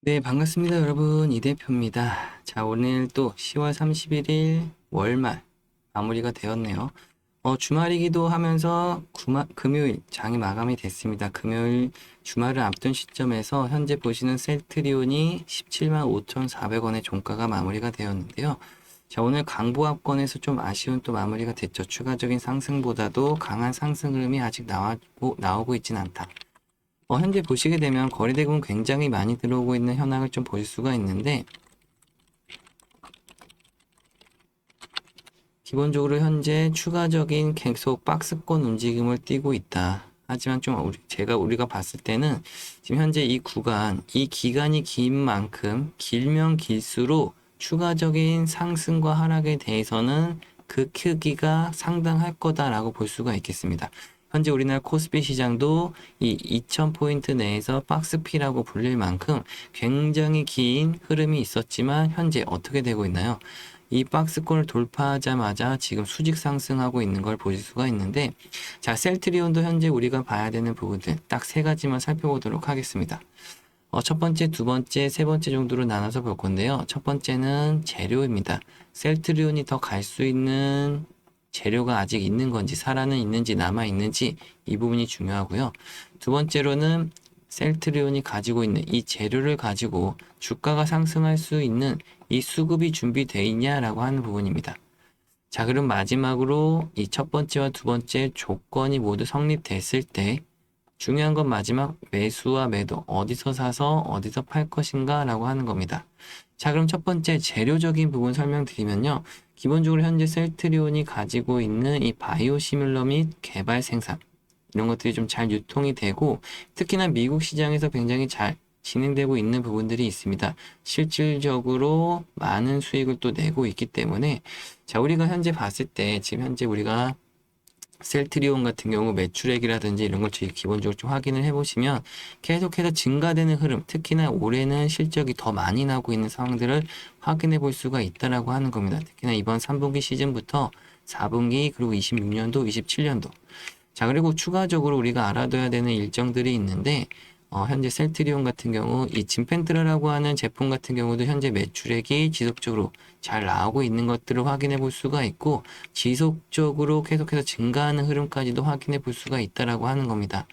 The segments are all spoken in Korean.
네, 반갑습니다, 여러분. 이 대표입니다. 자, 오늘 또 10월 31일 월말 마무리가 되었네요. 주말이기도 하면서 금요일 장이 마감이 됐습니다. 금요일 주말을 앞둔 시점에서 현재 보시는 셀트리온이 17만 5,400원의 종가가 마무리가 되었는데요. 자, 오늘 강보합권에서 좀 아쉬운 또 마무리가 됐죠. 추가적인 상승보다도 강한 상승 흐름이 아직 나오고 있진 않다. 현재 보시게 되면 거래대금은 굉장히 많이 들어오고 있는 현황을 좀 보실 수가 있는데, 기본적으로 현재 추가적인 계속 박스권 움직임을 띄고 있다. 하지만 좀 우리가 봤을 때는 지금 현재 이 구간, 이 기간이 긴 만큼 길면 길수록 추가적인 상승과 하락에 대해서는 그 크기가 상당할 거다라고 볼 수가 있겠습니다. 현재 우리나라 코스피 시장도 이 2000포인트 내에서 박스피라고 불릴 만큼 굉장히 긴 흐름이 있었지만 현재 어떻게 되고 있나요? 이 박스권을 돌파하자마자 지금 수직 상승하고 있는 걸 보실 수가 있는데, 자, 셀트리온도 현재 우리가 봐야 되는 부분들 딱 세 가지만 살펴보도록 하겠습니다. 첫 번째, 두 번째, 세 번째 정도로 나눠서 볼 건데요. 첫 번째는 재료입니다. 셀트리온이 더 갈 수 있는 재료가 아직 있는 건지, 살아는 있는지, 남아 있는지, 이 부분이 중요하고요. 두 번째로는 셀트리온이 가지고 있는 이 재료를 가지고 주가가 상승할 수 있는 이 수급이 준비되어 있냐라고 하는 부분입니다. 자, 그럼 마지막으로 이 첫 번째와 두 번째 조건이 모두 성립됐을 때 중요한 건 마지막 매수와 매도, 어디서 사서 어디서 팔 것인가 라고 하는 겁니다. 자, 그럼 첫 번째 재료적인 부분 설명드리면요. 기본적으로 현재 셀트리온이 가지고 있는 이 바이오 시뮬러 및 개발 생산, 이런 것들이 좀 잘 유통이 되고, 특히나 미국 시장에서 굉장히 잘 진행되고 있는 부분들이 있습니다. 실질적으로 많은 수익을 또 내고 있기 때문에, 자, 우리가 현재 봤을 때, 지금 현재 우리가 셀트리온 같은 경우 매출액이라든지 이런 걸 기본적으로 좀 확인을 해보시면 계속해서 증가되는 흐름, 특히나 올해는 실적이 더 많이 나고 있는 상황들을 확인해 볼 수가 있다라고 하는 겁니다. 특히나 이번 3분기 시즌부터 4분기 그리고 26년도, 27년도. 자, 그리고 추가적으로 우리가 알아둬야 되는 일정들이 있는데, 현재 셀트리온 같은 경우 이 짐펜트라라고 하는 제품 같은 경우도 현재 매출액이 지속적으로 잘 나오고 있는 것들을 확인해 볼 수가 있고, 지속적으로 계속해서 증가하는 흐름까지도 확인해 볼 수가 있다라고 하는 겁니다.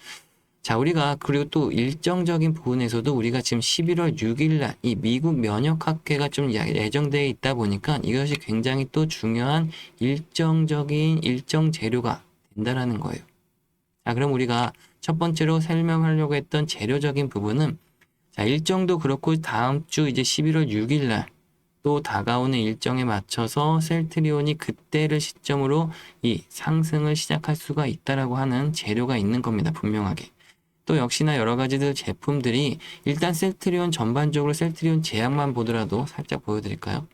자, 우리가 그리고 또 일정적인 부분에서도 우리가 지금 11월 6일 날 이 미국 면역학회가 좀 예정되어 있다 보니까 이것이 굉장히 또 중요한 일정적인 일정 재료가 된다라는 거예요. 자, 그럼 우리가 첫 번째로 설명하려고 했던 재료적인 부분은, 자, 일정도 그렇고 다음 주 이제 11월 6일 날 또 다가오는 일정에 맞춰서 셀트리온이 그때를 시점으로 이 상승을 시작할 수가 있다라고 하는 재료가 있는 겁니다. 분명하게. 또 역시나 여러 가지들 제품들이 일단 셀트리온 전반적으로 셀트리온 제약만 보더라도 살짝 보여드릴까요?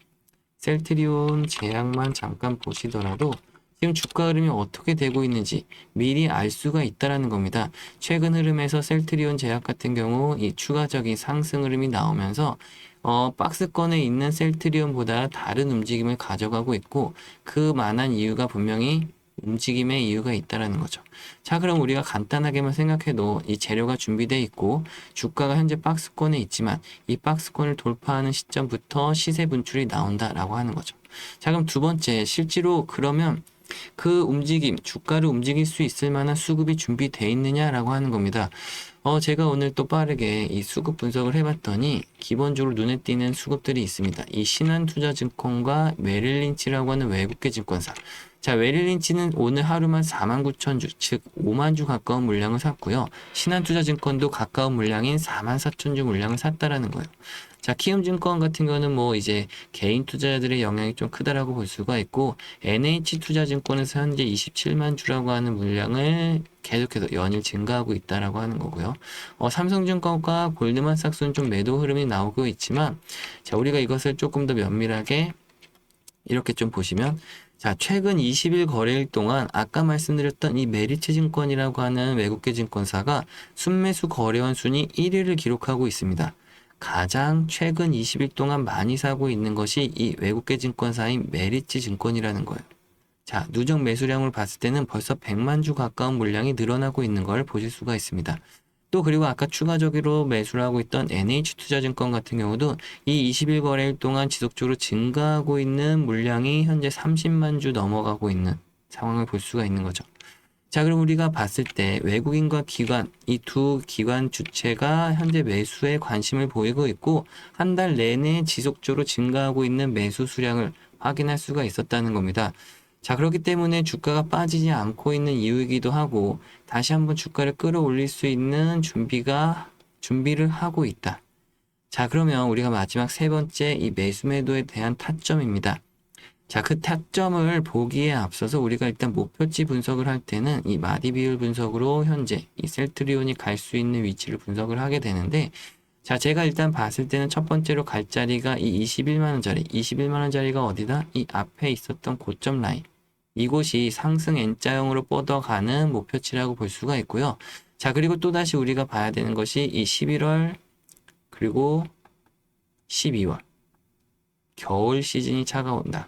셀트리온 제약만 잠깐 보시더라도 지금 주가 흐름이 어떻게 되고 있는지 미리 알 수가 있다라는 겁니다. 최근 흐름에서 셀트리온 제약 같은 경우 이 추가적인 상승 흐름이 나오면서 박스권에 있는 셀트리온보다 다른 움직임을 가져가고 있고, 그 만한 이유가 분명히 움직임의 이유가 있다라는 거죠. 자, 그럼 우리가 간단하게만 생각해도 이 재료가 준비되어 있고 주가가 현재 박스권에 있지만 이 박스권을 돌파하는 시점부터 시세 분출이 나온다라고 하는 거죠. 자, 그럼 두 번째, 실제로 그러면 그 움직임, 주가를 움직일 수 있을 만한 수급이 준비되어 있느냐라고 하는 겁니다. 제가 오늘 또 빠르게 이 수급 분석을 해봤더니 기본적으로 눈에 띄는 수급들이 있습니다. 이 신한투자증권과 메릴린치라고 하는 외국계 증권사. 자, 메릴린치는 오늘 하루만 49,000주, 즉 5만 주 가까운 물량을 샀고요. 신한투자증권도 가까운 물량인 44,000주 물량을 샀다라는 거예요. 자, 키움증권 같은 경우는 뭐 이제 개인 투자자들의 영향이 좀 크다라고 볼 수가 있고, NH투자증권에서 현재 27만 주라고 하는 물량을 계속해서 연일 증가하고 있다라고 하는 거고요. 삼성증권과 골드만삭스는 좀 매도 흐름이 나오고 있지만, 자, 우리가 이것을 조금 더 면밀하게 이렇게 좀 보시면, 자, 최근 20일 거래일 동안 아까 말씀드렸던 이 메리츠 증권이라고 하는 외국계 증권사가 순매수 거래원 순위 1위를 기록하고 있습니다. 가장 최근 20일 동안 많이 사고 있는 것이 이 외국계 증권사인 메리츠 증권이라는 거예요. 자, 누적 매수량을 봤을 때는 벌써 100만 주 가까운 물량이 늘어나고 있는 걸 보실 수가 있습니다. 또 그리고 아까 추가적으로 매수를 하고 있던 NH투자증권 같은 경우도 이 20일 거래일 동안 지속적으로 증가하고 있는 물량이 현재 30만 주 넘어가고 있는 상황을 볼 수가 있는 거죠. 자, 그럼 우리가 봤을 때 외국인과 기관, 이 두 기관 주체가 현재 매수에 관심을 보이고 있고 한 달 내내 지속적으로 증가하고 있는 매수 수량을 확인할 수가 있었다는 겁니다. 자, 그렇기 때문에 주가가 빠지지 않고 있는 이유이기도 하고 다시 한번 주가를 끌어올릴 수 있는 준비를 하고 있다. 자, 그러면 우리가 마지막 세 번째 이 매수 매도에 대한 타점입니다. 자, 그 타점을 보기에 앞서서 우리가 일단 목표치 분석을 할 때는 이 마디 비율 분석으로 현재 이 셀트리온이 갈 수 있는 위치를 분석을 하게 되는데, 자, 제가 일단 봤을 때는 첫 번째로 갈 자리가 이 21만 원짜리가 어디다? 이 앞에 있었던 고점 라인. 이곳이 상승 N자형으로 뻗어가는 목표치라고 볼 수가 있고요. 자, 그리고 또다시 우리가 봐야 되는 것이 이 11월 그리고 12월 겨울 시즌이 차가온다.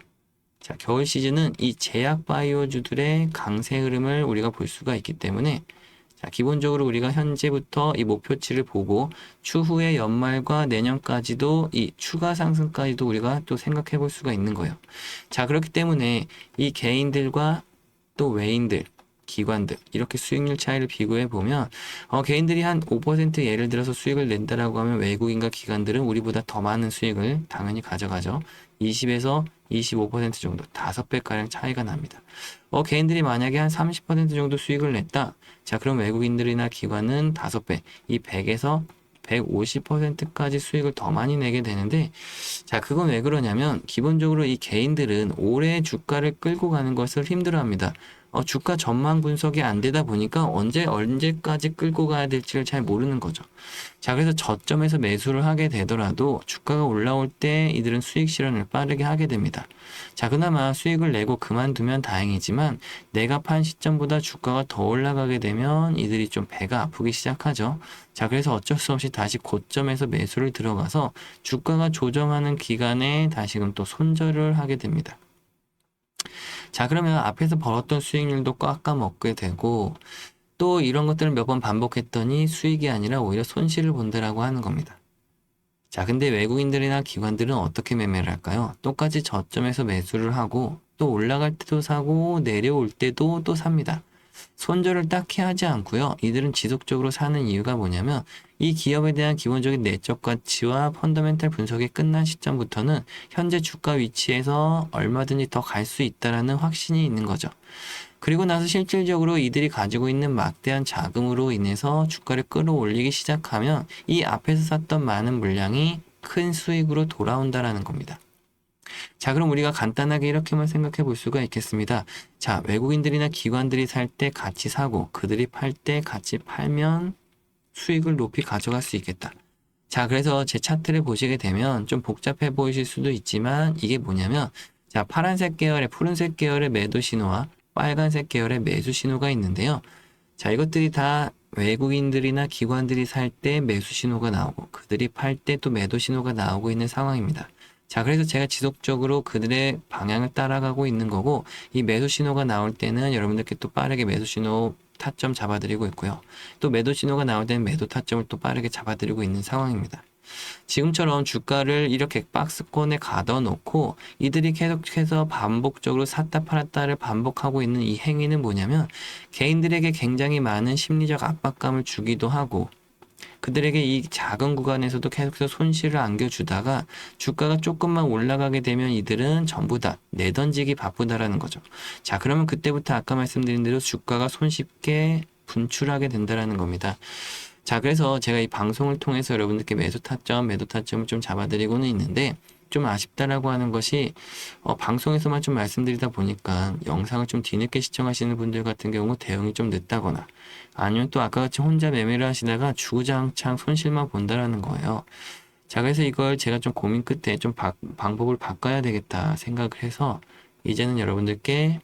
자, 겨울 시즌은 이 제약 바이오주들의 강세 흐름을 우리가 볼 수가 있기 때문에 자, 기본적으로 우리가 현재부터 이 목표치를 보고 추후에 연말과 내년까지도 이 추가 상승까지도 우리가 또 생각해 볼 수가 있는 거예요. 자, 그렇기 때문에 이 개인들과 또 외인들, 기관들 이렇게 수익률 차이를 비교해 보면 개인들이 한 5% 예를 들어서 수익을 낸다라고 하면 외국인과 기관들은 우리보다 더 많은 수익을 당연히 가져가죠. 20에서 25% 정도, 5배가량 차이가 납니다. 개인들이 만약에 한 30% 정도 수익을 냈다. 자, 그럼 외국인들이나 기관은 5배, 이 100에서 150%까지 수익을 더 많이 내게 되는데, 자, 그건 왜 그러냐면, 기본적으로 이 개인들은 올해 주가를 끌고 가는 것을 힘들어 합니다. 주가 전망 분석이 안 되다 보니까 언제까지 끌고 가야 될지를 잘 모르는 거죠. 자, 그래서 저점에서 매수를 하게 되더라도 주가가 올라올 때 이들은 수익 실현을 빠르게 하게 됩니다. 자, 그나마 수익을 내고 그만두면 다행이지만 내가 판 시점보다 주가가 더 올라가게 되면 이들이 좀 배가 아프기 시작하죠. 자, 그래서 어쩔 수 없이 다시 고점에서 매수를 들어가서 주가가 조정하는 기간에 다시금 또 손절을 하게 됩니다. 자, 그러면 앞에서 벌었던 수익률도 깎아먹게 되고 또 이런 것들을 몇 번 반복했더니 수익이 아니라 오히려 손실을 본다라고 하는 겁니다. 자, 근데 외국인들이나 기관들은 어떻게 매매를 할까요? 똑같이 저점에서 매수를 하고 또 올라갈 때도 사고 내려올 때도 또 삽니다. 손절을 딱히 하지 않고요. 이들은 지속적으로 사는 이유가 뭐냐면 이 기업에 대한 기본적인 내적 가치와 펀더멘탈 분석이 끝난 시점부터는 현재 주가 위치에서 얼마든지 더 갈 수 있다라는 확신이 있는 거죠. 그리고 나서 실질적으로 이들이 가지고 있는 막대한 자금으로 인해서 주가를 끌어올리기 시작하면 이 앞에서 샀던 많은 물량이 큰 수익으로 돌아온다라는 겁니다. 자, 그럼 우리가 간단하게 이렇게만 생각해 볼 수가 있겠습니다. 자, 외국인들이나 기관들이 살 때 같이 사고 그들이 팔 때 같이 팔면 수익을 높이 가져갈 수 있겠다. 자, 그래서 제 차트를 보시게 되면 좀 복잡해 보이실 수도 있지만 이게 뭐냐면 자, 파란색 계열의 푸른색 계열의 매도 신호와 빨간색 계열의 매수 신호가 있는데요. 자, 이것들이 다 외국인들이나 기관들이 살 때 매수 신호가 나오고 그들이 팔 때 또 매도 신호가 나오고 있는 상황입니다. 자, 그래서 제가 지속적으로 그들의 방향을 따라가고 있는 거고 이 매수 신호가 나올 때는 여러분들께 또 빠르게 매수 신호 타점 잡아드리고 있고요. 또 매도 신호가 나올 때는 매도 타점을 또 빠르게 잡아드리고 있는 상황입니다. 지금처럼 주가를 이렇게 박스권에 가둬놓고 이들이 계속해서 반복적으로 샀다 팔았다를 반복하고 있는 이 행위는 뭐냐면 개인들에게 굉장히 많은 심리적 압박감을 주기도 하고 그들에게 이 작은 구간에서도 계속해서 손실을 안겨주다가 주가가 조금만 올라가게 되면 이들은 전부 다 내던지기 바쁘다라는 거죠. 자, 그러면 그때부터 아까 말씀드린 대로 주가가 손쉽게 분출하게 된다라는 겁니다. 자, 그래서 제가 이 방송을 통해서 여러분들께 매수 타점, 매도 타점을 좀 잡아드리고는 있는데 좀 아쉽다라고 하는 것이 방송에서만 좀 말씀드리다 보니까 영상을 좀 뒤늦게 시청하시는 분들 같은 경우 대응이 좀 늦다거나 아니면 또 아까 같이 혼자 매매를 하시다가 주구장창 손실만 본다라는 거예요. 자, 그래서 이걸 제가 좀 고민 끝에 좀 방법을 바꿔야 되겠다 생각을 해서 이제는 여러분들께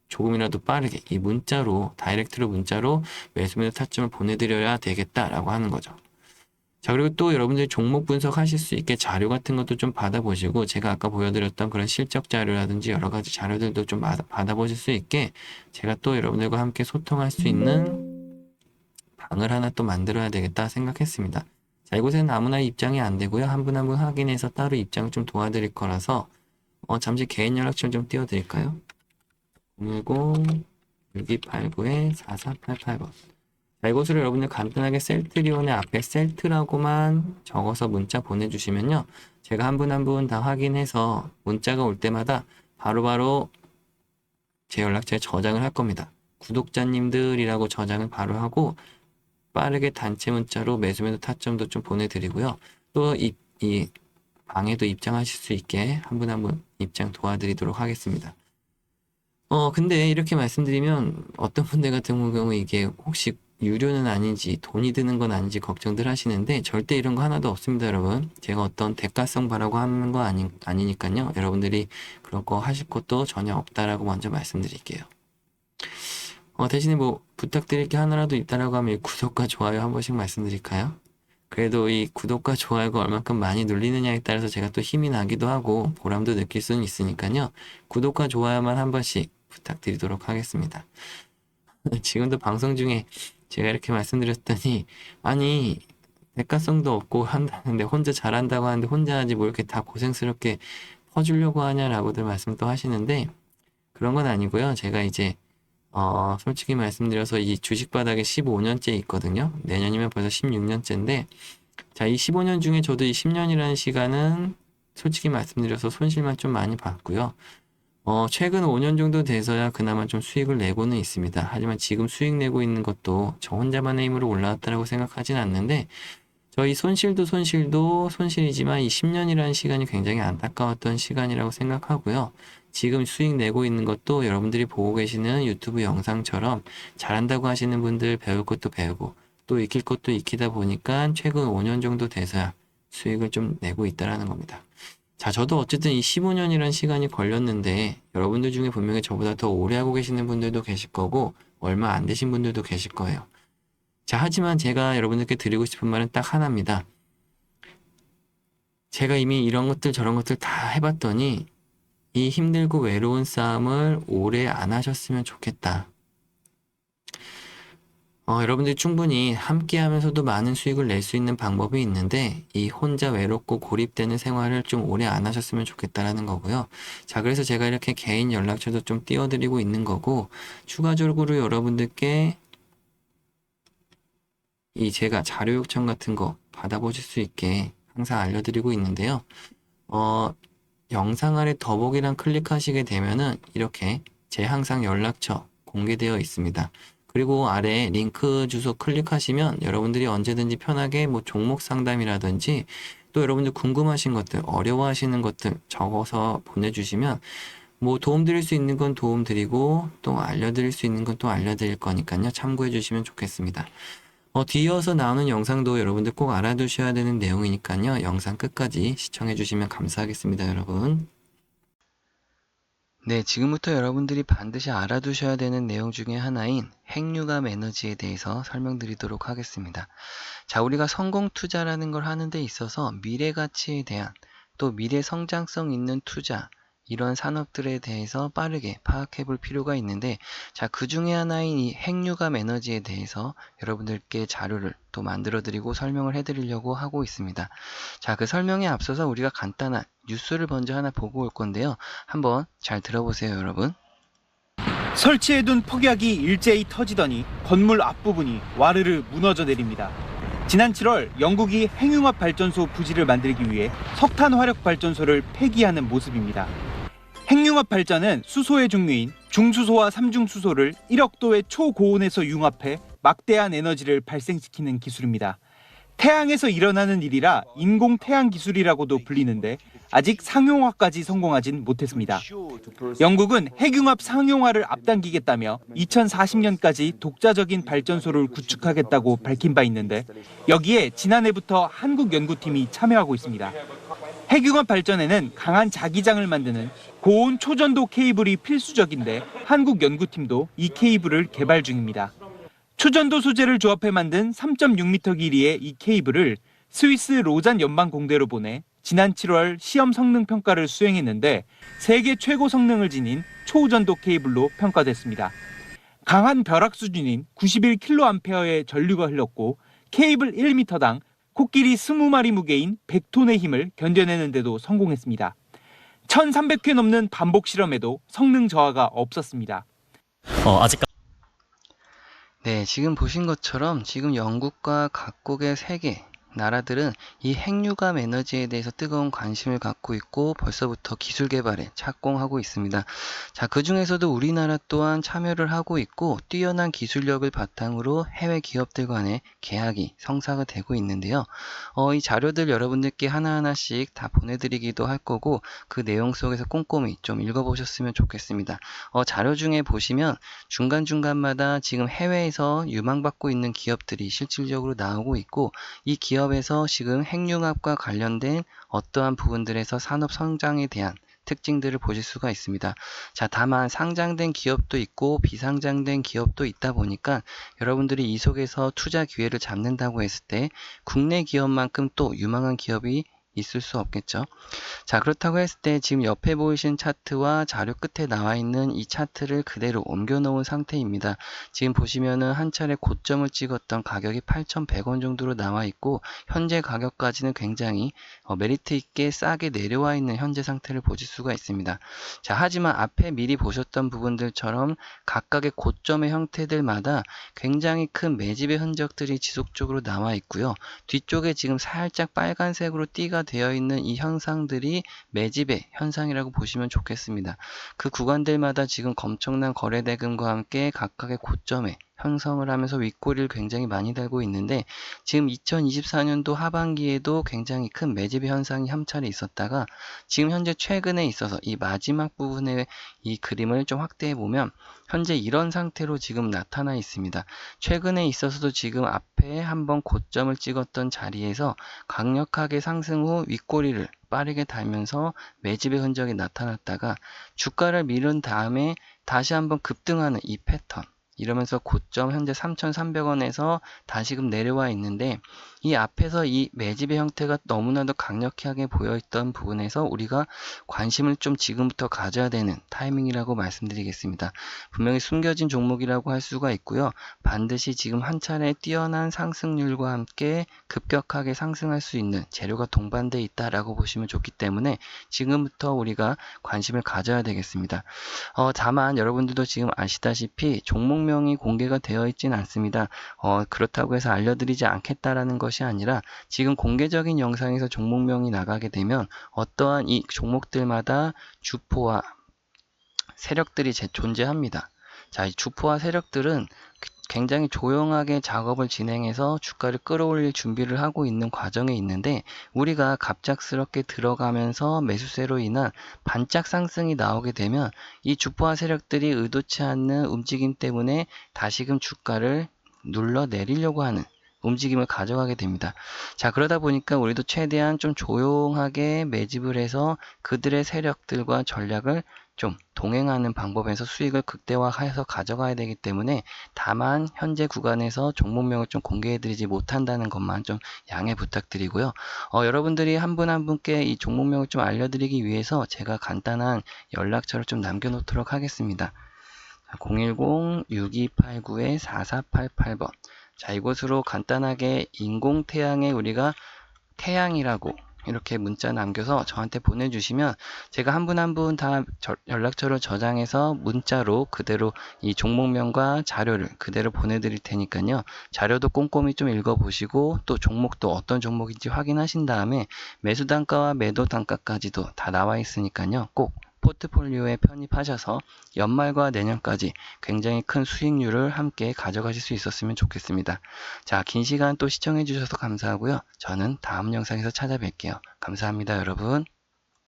조금이라도 빠르게 이 문자로 다이렉트로 문자로 매수 매도 타점을 보내드려야 되겠다라고 하는 거죠. 자, 그리고 또 여러분들이 종목 분석하실 수 있게 자료 같은 것도 좀 받아보시고 제가 아까 보여드렸던 그런 실적 자료라든지 여러 가지 자료들도 좀 받아보실 수 있게 제가 또 여러분들과 함께 소통할 수 있는 방을 하나 또 만들어야 되겠다 생각했습니다. 자, 이곳에는 아무나 입장이 안 되고요. 한 분 한 분 확인해서 따로 입장을 좀 도와드릴 거라서 잠시 개인 연락처 좀 띄워드릴까요? 010-6289-4488번. 자, 이곳으로 여러분들 간단하게 셀트리온의 앞에 셀트라고만 적어서 문자 보내주시면요. 제가 한 분 한 분 다 확인해서 문자가 올 때마다 바로바로 제 연락처에 저장을 할 겁니다. 구독자님들이라고 저장을 바로 하고 빠르게 단체 문자로 매수매도 타점도 좀 보내드리고요. 또 이 방에도 입장하실 수 있게 한 분 한 분 입장 도와드리도록 하겠습니다. 근데 이렇게 말씀드리면 어떤 분들 같은 경우 이게 혹시 유료는 아닌지 돈이 드는 건 아닌지 걱정들 하시는데 절대 이런 거 하나도 없습니다, 여러분. 제가 어떤 대가성 바라고 하는 거 아니니까요. 여러분들이 그런 거 하실 것도 전혀 없다라고 먼저 말씀드릴게요. 대신에 뭐 부탁드릴 게 하나라도 있다라고 하면 구독과 좋아요 한 번씩 말씀드릴까요? 그래도 이 구독과 좋아요가 얼만큼 많이 눌리느냐에 따라서 제가 또 힘이 나기도 하고 보람도 느낄 수는 있으니까요. 구독과 좋아요만 한 번씩 부탁드리도록 하겠습니다. 지금도 방송 중에 제가 이렇게 말씀드렸더니 아니 대가성도 없고 한다는데 혼자 잘한다고 하는데 혼자 하지 뭐 이렇게 다 고생스럽게 퍼주려고 하냐라고들 말씀 또 하시는데 그런 건 아니고요. 제가 이제 솔직히 말씀드려서 이 주식 바닥에 15년째 있거든요. 내년이면 벌써 16년째인데 자, 이 15년 중에 저도 이 10년이라는 시간은 솔직히 말씀드려서 손실만 좀 많이 봤고요. 최근 5년 정도 돼서야 그나마 좀 수익을 내고는 있습니다. 하지만 지금 수익 내고 있는 것도 저 혼자만의 힘으로 올라왔다라고 생각하진 않는데 저희 손실도 손실이지만 이 10년이라는 시간이 굉장히 안타까웠던 시간이라고 생각하고요. 지금 수익 내고 있는 것도 여러분들이 보고 계시는 유튜브 영상처럼 잘한다고 하시는 분들 배울 것도 배우고 또 익힐 것도 익히다 보니까 최근 5년 정도 돼서야 수익을 좀 내고 있다라는 겁니다. 자, 저도 어쨌든 이 15년이라는 시간이 걸렸는데 여러분들 중에 분명히 저보다 더 오래 하고 계시는 분들도 계실 거고 얼마 안 되신 분들도 계실 거예요. 자, 하지만 제가 여러분들께 드리고 싶은 말은 딱 하나입니다. 제가 이미 이런 것들 저런 것들 다 해봤더니 이 힘들고 외로운 싸움을 오래 안 하셨으면 좋겠다. 여러분들이 충분히 함께 하면서도 많은 수익을 낼 수 있는 방법이 있는데 이 혼자 외롭고 고립되는 생활을 좀 오래 안 하셨으면 좋겠다라는 거고요. 자, 그래서 제가 이렇게 개인 연락처도 좀 띄워드리고 있는 거고 추가적으로 여러분들께 이 제가 자료 요청 같은 거 받아보실 수 있게 항상 알려드리고 있는데요. 영상 아래 더보기란 클릭하시게 되면은 이렇게 제 항상 연락처 공개되어 있습니다. 그리고 아래 링크 주소 클릭하시면 여러분들이 언제든지 편하게 뭐 종목 상담이라든지 또 여러분들 궁금하신 것들, 어려워하시는 것들 적어서 보내주시면 뭐 도움 드릴 수 있는 건 도움 드리고 또 알려드릴 수 있는 건 또 알려드릴 거니까요. 참고해 주시면 좋겠습니다. 뒤이어서 나오는 영상도 여러분들 꼭 알아두셔야 되는 내용이니까요. 영상 끝까지 시청해 주시면 감사하겠습니다, 여러분. 네, 지금부터 여러분들이 반드시 알아두셔야 되는 내용 중에 하나인 핵융합 에너지에 대해서 설명드리도록 하겠습니다. 자, 우리가 성공 투자라는 걸 하는 데 있어서 미래 가치에 대한 또 미래 성장성 있는 투자 이런 산업들에 대해서 빠르게 파악해 볼 필요가 있는데 자, 그 중에 하나인 이 핵융합 에너지에 대해서 여러분들께 자료를 또 만들어 드리고 설명을 해 드리려고 하고 있습니다. 자, 그 설명에 앞서서 우리가 간단한 뉴스를 먼저 하나 보고 올 건데요. 한번 잘 들어보세요, 여러분. 설치해둔 폭약이 일제히 터지더니 건물 앞부분이 와르르 무너져 내립니다. 지난 7월 영국이 핵융합 발전소 부지를 만들기 위해 석탄 화력 발전소를 폐기하는 모습입니다. 핵융합 발전은 수소의 종류인 중수소와 삼중수소를 1억 도의 초고온에서 융합해 막대한 에너지를 발생시키는 기술입니다. 태양에서 일어나는 일이라 인공 태양 기술이라고도 불리는데 아직 상용화까지 성공하진 못했습니다. 영국은 핵융합 상용화를 앞당기겠다며 2040년까지 독자적인 발전소를 구축하겠다고 밝힌 바 있는데 여기에 지난해부터 한국 연구팀이 참여하고 있습니다. 핵융합 발전에는 강한 자기장을 만드는 고온 초전도 케이블이 필수적인데 한국 연구팀도 이 케이블을 개발 중입니다. 초전도 소재를 조합해 만든 3.6m 길이의 이 케이블을 스위스 로잔 연방공대로 보내 지난 7월 시험 성능 평가를 수행했는데 세계 최고 성능을 지닌 초전도 케이블로 평가됐습니다. 강한 벼락 수준인 91kA의 전류가 흘렀고 케이블 1m당 코끼리 20마리 무게인 100톤의 힘을 견뎌내는데도 성공했습니다. 1300회 넘는 반복 실험에도 성능 저하가 없었습니다. 아직까지 네, 지금 보신 것처럼 지금 영국과 각국의 세계 나라들은 이 핵융합 에너지에 대해서 뜨거운 관심을 갖고 있고 벌써부터 기술 개발에 착공하고 있습니다. 자, 그 중에서도 우리나라 또한 참여를 하고 있고 뛰어난 기술력을 바탕으로 해외 기업들 간의 계약이 성사가 되고 있는데요. 이 자료들 여러분들께 하나하나씩 다 보내드리기도 할 거고 그 내용 속에서 꼼꼼히 좀 읽어보셨으면 좋겠습니다. 자료 중에 보시면 중간중간마다 지금 해외에서 유망받고 있는 기업들이 실질적으로 나오고 있고 이 기업에서 지금 핵융합과 관련된 어떠한 부분들에서 산업 성장에 대한 특징들을 보실 수가 있습니다. 자, 다만 상장된 기업도 있고 비상장된 기업도 있다 보니까 여러분들이 이 속에서 투자 기회를 잡는다고 했을 때 국내 기업만큼 또 유망한 기업이 있을 수 없겠죠. 자, 그렇다고 했을 때 지금 옆에 보이신 차트와 자료 끝에 나와 있는 이 차트를 그대로 옮겨 놓은 상태입니다. 지금 보시면은 한 차례 고점을 찍었던 가격이 8,100원 정도로 나와 있고 현재 가격까지는 굉장히 메리트 있게 싸게 내려와 있는 현재 상태를 보실 수가 있습니다. 자, 하지만 앞에 미리 보셨던 부분들처럼 각각의 고점의 형태들마다 굉장히 큰 매집의 흔적들이 지속적으로 나와 있고요. 뒤쪽에 지금 살짝 빨간색으로 띠가 되어 있는 이 현상들이 매집의 현상이라고 보시면 좋겠습니다. 그 구간들마다 지금 엄청난 거래 대금과 함께 각각의 고점에 형성을 하면서 윗꼬리를 굉장히 많이 달고 있는데 지금 2024년도 하반기에도 굉장히 큰 매집의 현상이 한 차례 있었다가 지금 현재 최근에 있어서 이 마지막 부분의 이 그림을 좀 확대해 보면 현재 이런 상태로 지금 나타나 있습니다. 최근에 있어서도 지금 앞에 한번 고점을 찍었던 자리에서 강력하게 상승 후 윗꼬리를 빠르게 달면서 매집의 흔적이 나타났다가 주가를 밀은 다음에 다시 한번 급등하는 이 패턴, 이러면서 고점 현재 3,300원에서 다시금 내려와 있는데 이 앞에서 이 매집의 형태가 너무나도 강력하게 보여있던 부분에서 우리가 관심을 좀 지금부터 가져야 되는 타이밍이라고 말씀드리겠습니다. 분명히 숨겨진 종목이라고 할 수가 있고요. 반드시 지금 한 차례 뛰어난 상승률과 함께 급격하게 상승할 수 있는 재료가 동반되어 있다라고 보시면 좋기 때문에 지금부터 우리가 관심을 가져야 되겠습니다. 다만 여러분들도 지금 아시다시피 종목명이 공개가 되어 있진 않습니다. 그렇다고 해서 알려드리지 않겠다라는 것이 아니라 지금 공개적인 영상에서 종목명이 나가게 되면 어떠한 이 종목들마다 주포와 세력들이 존재합니다. 자, 이 주포와 세력들은 굉장히 조용하게 작업을 진행해서 주가를 끌어올릴 준비를 하고 있는 과정에 있는데 우리가 갑작스럽게 들어가면서 매수세로 인한 반짝 상승이 나오게 되면 이 주포와 세력들이 의도치 않는 움직임 때문에 다시금 주가를 눌러 내리려고 하는 움직임을 가져가게 됩니다. 자, 그러다 보니까 우리도 최대한 좀 조용하게 매집을 해서 그들의 세력들과 전략을 좀 동행하는 방법에서 수익을 극대화해서 가져가야 되기 때문에 다만 현재 구간에서 종목명을 좀 공개해드리지 못한다는 것만 좀 양해 부탁드리고요. 여러분들이 한 분 한 분께 이 종목명을 좀 알려드리기 위해서 제가 간단한 연락처를 좀 남겨놓도록 하겠습니다. 010-6289-4488번. 자, 이곳으로 간단하게 인공태양에 우리가 태양이라고 이렇게 문자 남겨서 저한테 보내주시면 제가 한 분 한 분 다 연락처를 저장해서 문자로 그대로 이 종목명과 자료를 그대로 보내드릴 테니까요. 자료도 꼼꼼히 좀 읽어보시고 또 종목도 어떤 종목인지 확인하신 다음에 매수 단가와 매도 단가까지도 다 나와 있으니까요. 꼭 포트폴리오에 편입하셔서 연말과 내년까지 굉장히 큰 수익률을 함께 가져가실 수 있었으면 좋겠습니다. 자, 긴 시간 또 시청해 주셔서 감사하고요. 저는 다음 영상에서 찾아뵐게요. 감사합니다, 여러분.